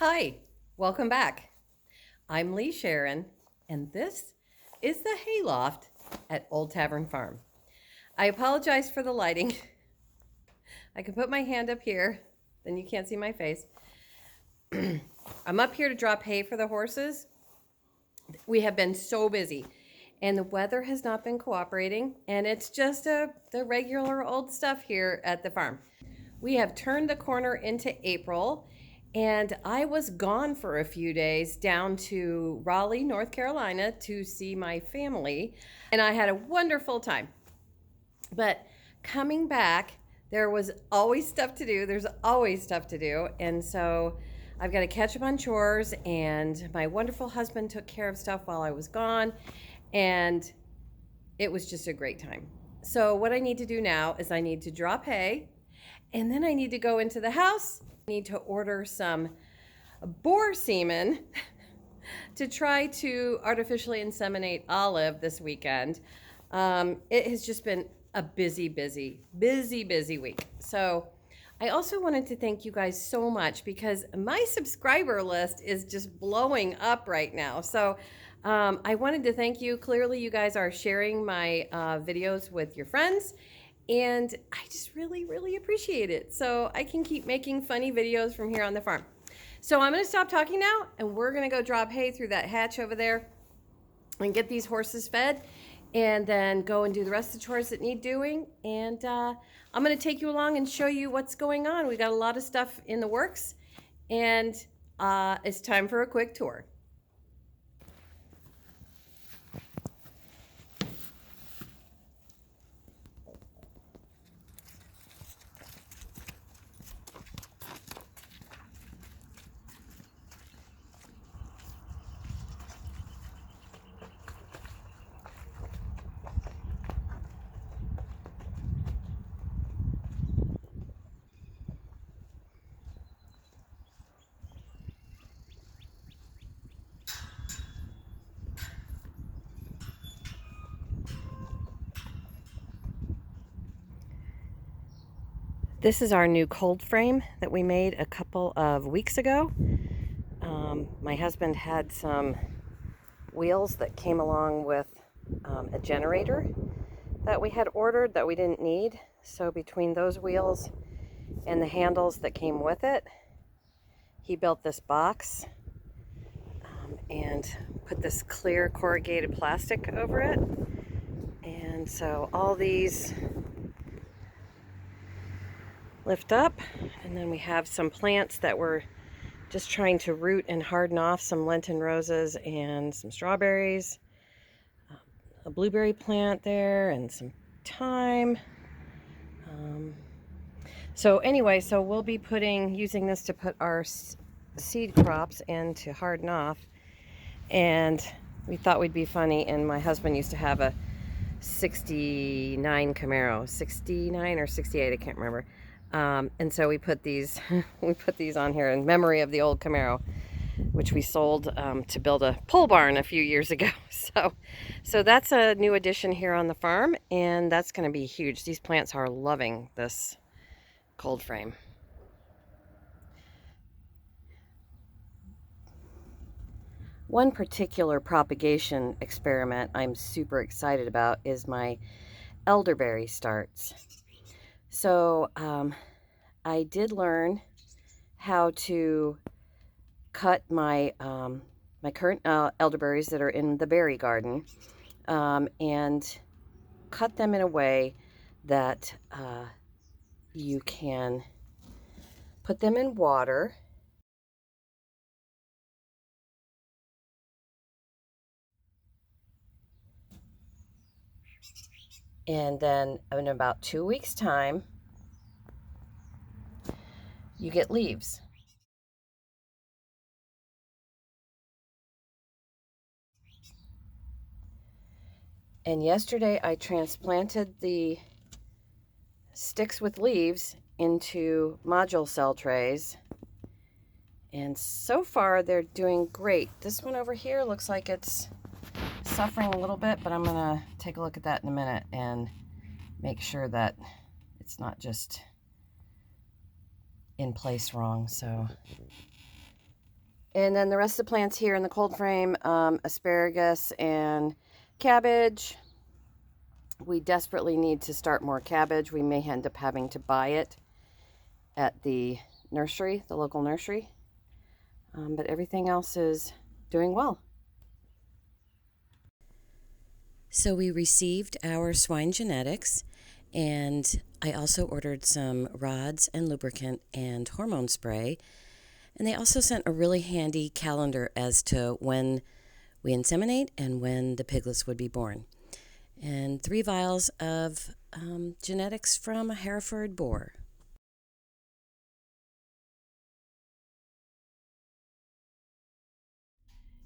Hi, welcome back. I'm Lee Sharon, and this is the hayloft at Old Tavern Farm. I apologize for the lighting. I can put my hand up here, then you can't see my face. I'm up here to drop hay for the horses. We have been so busy, and the weather has not been cooperating, and it's just the regular old stuff here at the farm. We have turned the corner into April, and I was gone for a few days down to Raleigh, North Carolina to see my family, and I had a wonderful time. But coming back, there was always stuff to do. There's always stuff to do. And so I've got to catch up on chores, and my wonderful husband took care of stuff while I was gone, and it was just a great time. So what I need to do now is I need to drop hay, and then I need to go into the house. I need to order some boar semen to try to artificially inseminate Olive this weekend. It has just been a busy week. So I also wanted to thank you guys so much because my subscriber list is just blowing up right now. So I wanted to thank you. Clearly, you guys are sharing my videos with your friends, and I just really appreciate it. So I can keep making funny videos from here on the farm. So I'm going to stop talking now, and we're going to go drop hay through that hatch over there and get these horses fed, and then go and do the rest of the chores that need doing. And I'm going to take you along and show you what's going on. We got a lot of stuff in the works, and it's time for a quick tour. This is our new cold frame that we made a couple of weeks ago. My husband had some wheels that came along with a generator that we had ordered that we didn't need. So between those wheels and the handles that came with it, he built this box and put this clear corrugated plastic over it. And so all these lift up, and then we have some plants that we're just trying to root and harden off, some Lenten roses and some strawberries, a blueberry plant there, and some thyme. So anyway, so we'll be using this to put our seed crops in to harden off. And we thought we'd be funny, and my husband used to have a 69 Camaro, 69 or 68, I can't remember. And so we put these on here in memory of the old Camaro, which we sold to build a pole barn a few years ago. So that's a new addition here on the farm, and that's going to be huge. These plants are loving this cold frame. One particular propagation experiment I'm super excited about is my elderberry starts. So I did learn how to cut my my current elderberries that are in the berry garden, and cut them in a way that you can put them in water and then in about 2 weeks' time you get leaves. And yesterday I transplanted the sticks with leaves into module cell trays, and so far they're doing great. This one over here looks like it's suffering a little bit, but I'm gonna take a look at that in a minute and make sure that it's not just in place wrong. So And then the rest of the plants here in the cold frame, asparagus and cabbage. We desperately need to start more cabbage. We may end up having to buy it at the nursery, the local nursery. But everything else is doing well. So we received our swine genetics, and I also ordered some rods and lubricant and hormone spray. And they also sent a really handy calendar as to when we inseminate and when the piglets would be born. And 3 vials of genetics from a Hereford boar.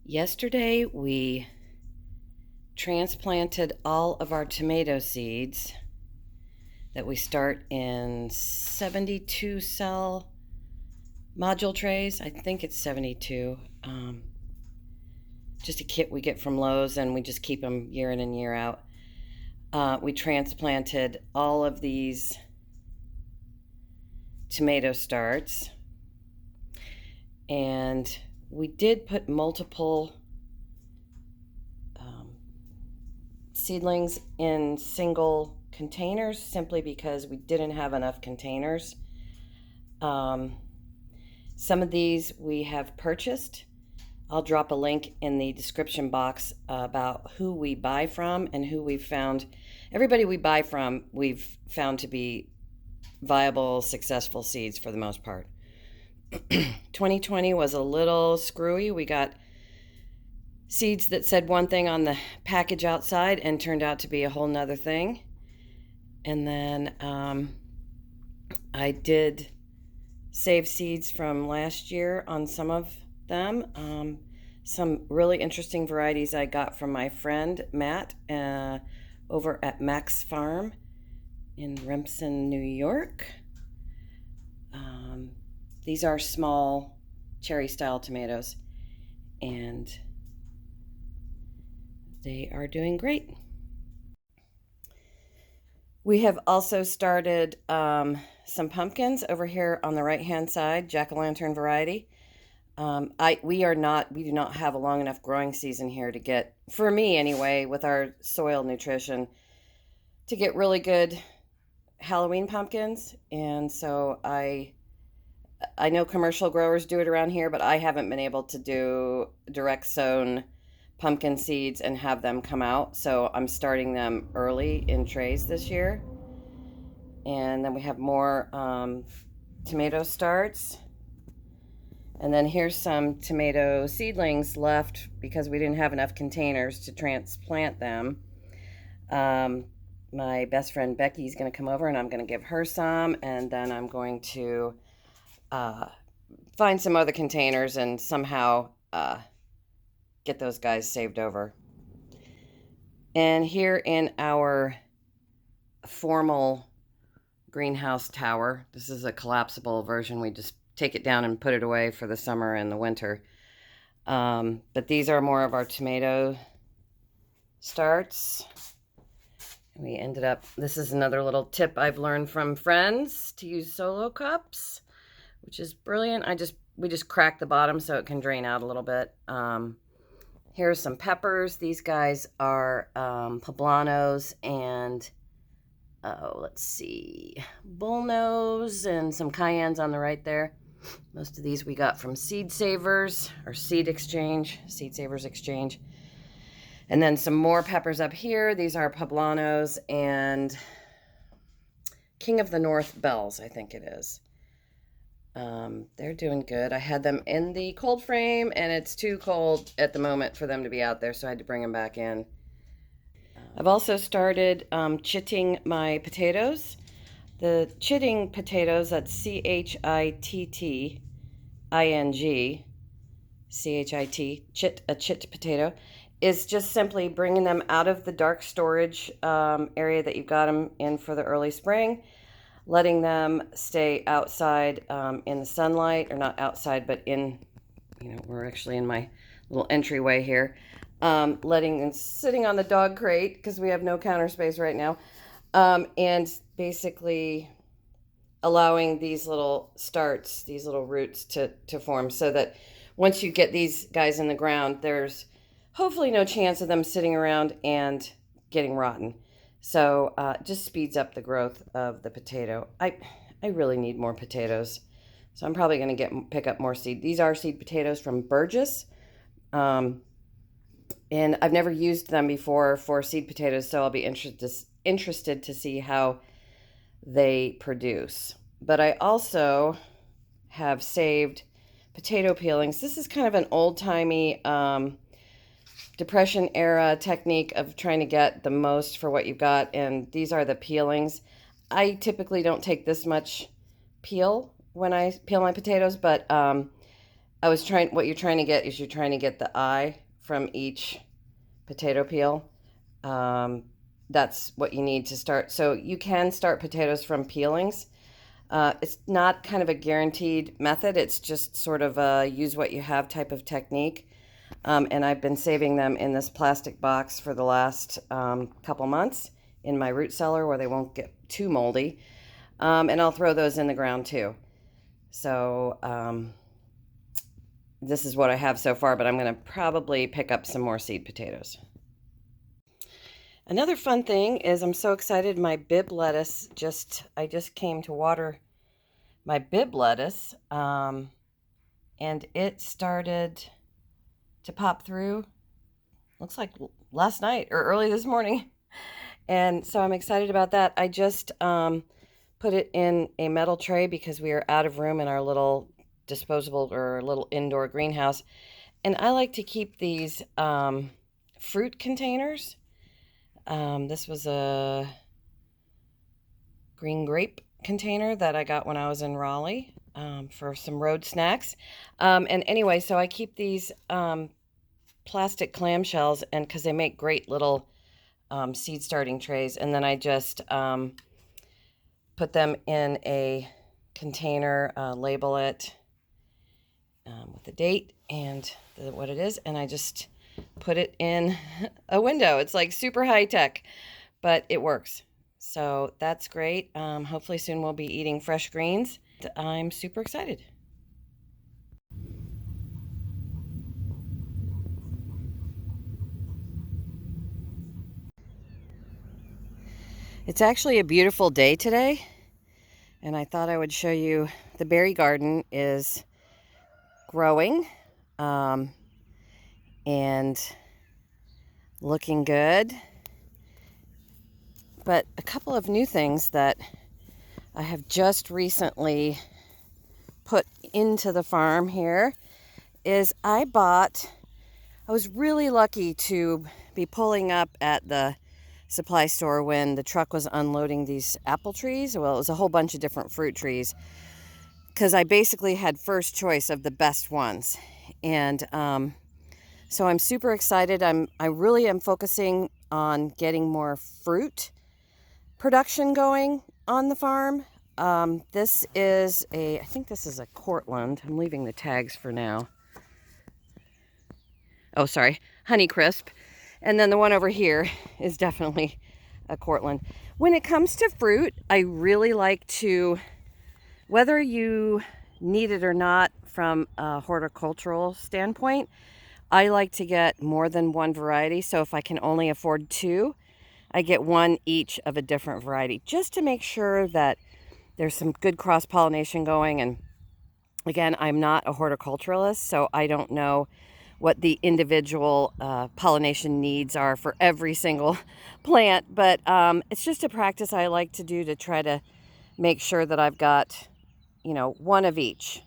Yesterday we transplanted all of our tomato seeds that we start in 72 cell module trays. I think it's 72. Just a kit we get from Lowe's, and we just keep them year in and year out. We transplanted all of these tomato starts, and we did put multiple seedlings in single containers simply because we didn't have enough containers. Some of these we have purchased. I'll drop a link in the description box about who we buy from and who we've found. Everybody we buy from, we've found to be viable, successful seeds for the most part. 2020 was a little screwy. We got seeds that said one thing on the package outside and turned out to be a whole nother thing. And then I did save seeds from last year on some of them. Some really interesting varieties I got from my friend Matt over at Mac's Farm in Remsen, New York. These are small cherry-style tomatoes, and they are doing great. We have also started some pumpkins over here on the right-hand side, jack-o'-lantern variety. We do not have a long enough growing season here to get, for me anyway, with our soil nutrition, to get really good Halloween pumpkins. And so I know commercial growers do it around here, but I haven't been able to do direct sown pumpkin seeds and have them come out. So I'm starting them early in trays this year. And then we have more tomato starts. And then here's some tomato seedlings left because we didn't have enough containers to transplant them. My best friend Becky is going to come over and I'm going to give her some, and then I'm going to find some other containers and somehow get those guys saved over. And here in our formal greenhouse tower, this is a collapsible version. We just take it down and put it away for the summer and the winter. But these are more of our tomato starts. We ended up, this is another little tip I've learned from friends, to use solo cups, which is brilliant. We just crack the bottom so it can drain out a little bit. Here's some peppers. These guys are poblanos and let's see, bullnose and some cayennes on the right there. Most of these we got from Seed Savers or Seed Savers Exchange. And then some more peppers up here. These are poblanos and King of the North bells, I think it is. They're doing good. I had them in the cold frame, and it's too cold at the moment for them to be out there, so I had to bring them back in. I've also started chitting my potatoes. The chitting potatoes, that's C-H-I-T-T-I-N-G, C-H-I-T, a chit potato, is just simply bringing them out of the dark storage area that you got them in for the early spring, letting them stay outside in the sunlight, or not outside, but in, we're actually in my little entryway here, letting them sitting on the dog crate because we have no counter space right now, and basically allowing these little starts, these little roots to form, so that once you get these guys in the ground, there's hopefully no chance of them sitting around and getting rotten. So it just speeds up the growth of the potato. I really need more potatoes. So I'm probably going to pick up more seed. These are seed potatoes from Burgess. And I've never used them before for seed potatoes, so I'll be interested to see how they produce. But I also have saved potato peelings. This is kind of an old-timey Depression era technique of trying to get the most for what you've got, and these are the peelings. I typically don't take this much peel when I peel my potatoes, but what you're trying to get is you're trying to get the eye from each potato peel. That's what you need to start. So you can start potatoes from peelings. It's not kind of a guaranteed method. It's just sort of a use what you have type of technique. And I've been saving them in this plastic box for the last couple months in my root cellar where they won't get too moldy. And I'll throw those in the ground too. So this is what I have so far, but I'm going to probably pick up some more seed potatoes. Another fun thing is I'm so excited my bib lettuce I just came to water my bib lettuce and it started to pop through, looks like last night or early this morning. And so I'm excited about that. I just put it in a metal tray because we are out of room in our little disposable or little indoor greenhouse. And I like to keep these fruit containers. This was a green grape container that I got when I was in Raleigh for some road snacks. And anyway, so I keep these plastic clamshells, and because they make great little seed starting trays, and then I just put them in a container, label it with the date and what it is, and I just put it in a window. It's like super high tech, but it works. So that's great. Hopefully soon we'll be eating fresh greens. I'm super excited. It's actually a beautiful day today, and I thought I would show you the berry garden is growing and looking good. But a couple of new things that I have just recently put into the farm here is I was really lucky to be pulling up at the supply store when the truck was unloading these apple trees. Well, it was a whole bunch of different fruit trees because I basically had first choice of the best ones. And so I'm super excited. I really am focusing on getting more fruit production going on the farm. I think this is a Cortland. I'm leaving the tags for now. Oh, sorry, Honeycrisp. And then the one over here is definitely a Cortland. When it comes to fruit, I really like to, whether you need it or not from a horticultural standpoint, I like to get more than one variety. So if I can only afford two, I get one each of a different variety, just to make sure that there's some good cross-pollination going. And again, I'm not a horticulturalist, so I don't know what the individual pollination needs are for every single plant, but it's just a practice I like to do to try to make sure that I've got, one of each.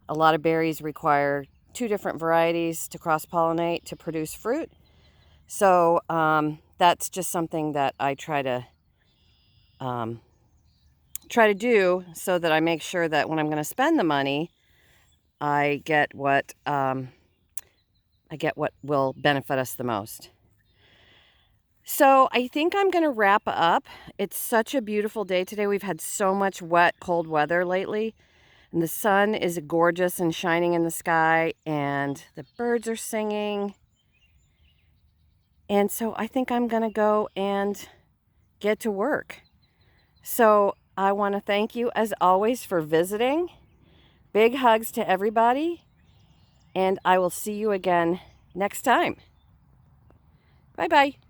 A lot of berries require two different varieties to cross-pollinate to produce fruit. So that's just something that I try to do so that I make sure that when I'm going to spend the money, I get what will benefit us the most. So I think I'm going to wrap up. It's such a beautiful day today. We've had so much wet, cold weather lately. And the sun is gorgeous and shining in the sky. And the birds are singing. And so I think I'm going to go and get to work. So I want to thank you, as always, for visiting. Big hugs to everybody. and I will see you again next time. Bye-bye.